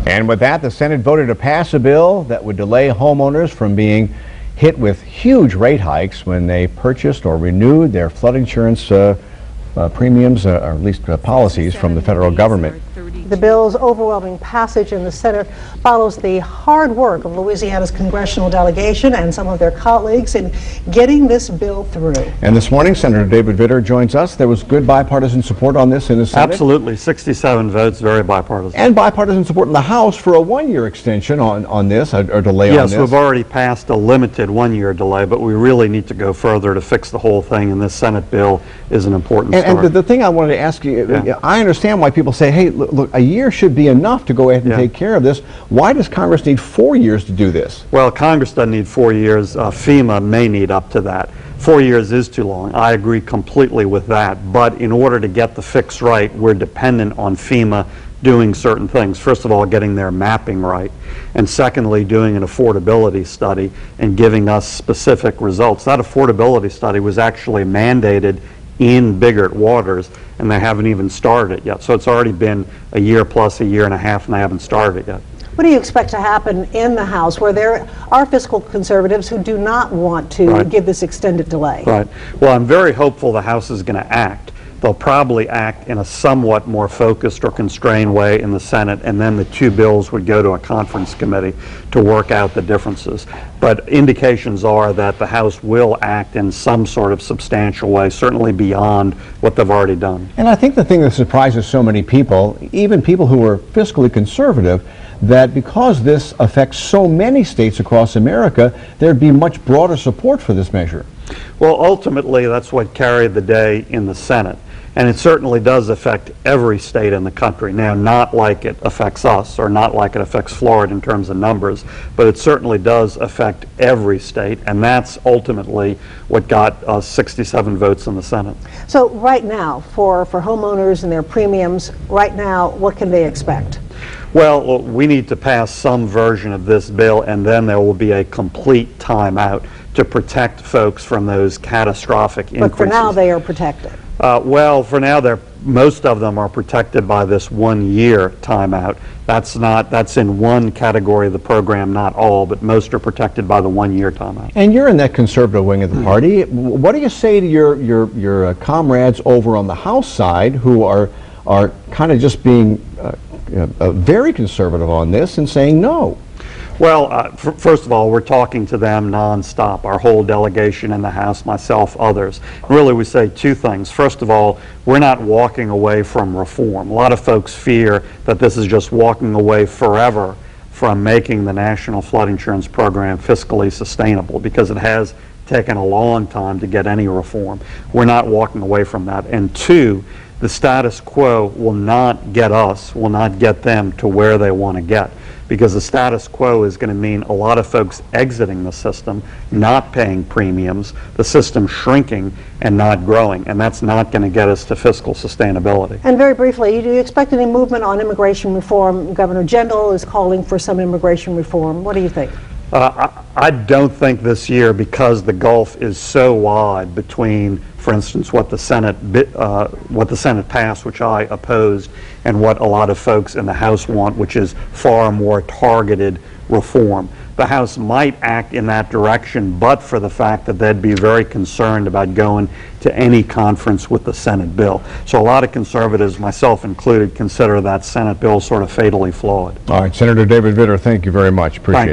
And with that, the Senate voted to pass a bill that would delay homeowners from being hit with huge rate hikes when they purchased or renewed their flood insurance premiums, or at least policies from the federal government. The bill's overwhelming passage in the Senate follows the hard work of Louisiana's congressional delegation and some of their colleagues in getting this bill through. And this morning, Senator David Vitter joins us. There was good bipartisan support on this in the Senate. Absolutely. 67 votes, very bipartisan. And bipartisan support in the House for a one-year extension on this, or delay on this. Yes, we've already passed a limited one-year delay, but we really need to go further to fix the whole thing, and this Senate bill is an important start. And the thing I wanted to ask you, I understand why people say, hey, look, a year should be enough to go ahead and take care of this. Why does Congress need 4 years to do this? Well, Congress doesn't need 4 years. FEMA may need up to that. 4 years is too long. I agree completely with that. But in order to get the fix right, we're dependent on FEMA doing certain things. First of all, getting their mapping right. And secondly, doing an affordability study and giving us specific results. That affordability study was actually mandated in Biggert Waters, and they haven't even started it yet. So it's already been a year plus a year and a half, and they haven't started it yet. What do you expect to happen in the House, where there are fiscal conservatives who do not want to give this extended delay? Right. Well, I'm very hopeful the House is going to act. They'll probably act in a somewhat more focused or constrained way in the Senate, and then the two bills would go to a conference committee to work out the differences. But indications are that the House will act in some sort of substantial way, certainly beyond what they've already done. And I think the thing that surprises so many people, even people who are fiscally conservative, that because this affects so many states across America, there'd be much broader support for this measure. Well, ultimately, that's what carried the day in the Senate. And it certainly does affect every state in the country. Now, not like it affects us, or not like it affects Florida in terms of numbers, but it certainly does affect every state, and that's ultimately what got 67 votes in the Senate. So right now, for homeowners and their premiums, right now, what can they expect? Well, we need to pass some version of this bill, and then there will be a complete timeout to protect folks from those catastrophic increases. But for now, they are protected. Well, for now, most of them are protected by this 1 year timeout. That's in one category of the program, not all, but most are protected by the 1 year timeout. And you're in that conservative wing of the party. What do you say to your comrades over on the House side who are kind of just being very conservative on this and saying no? Well, first of all, we're talking to them nonstop, our whole delegation in the House, myself, others. Really, we say two things. First of all, we're not walking away from reform. A lot of folks fear that this is just walking away forever from making the National Flood Insurance Program fiscally sustainable, because it has taken a long time to get any reform. We're not walking away from that. And two, the status quo will not get them to where they want to get, because the status quo is going to mean a lot of folks exiting the system, not paying premiums, the system shrinking and not growing, and that's not going to get us to fiscal sustainability. And very briefly, do you expect any movement on immigration reform? Governor Jindal is calling for some immigration reform. What do you think? I don't think this year, because the gulf is so wide between, for instance, what the Senate passed, which I opposed, and what a lot of folks in the House want, which is far more targeted reform. The House might act in that direction, but for the fact that they'd be very concerned about going to any conference with the Senate bill. So a lot of conservatives, myself included, consider that Senate bill sort of fatally flawed. All right, Senator David Vitter, thank you very much. Appreciate it.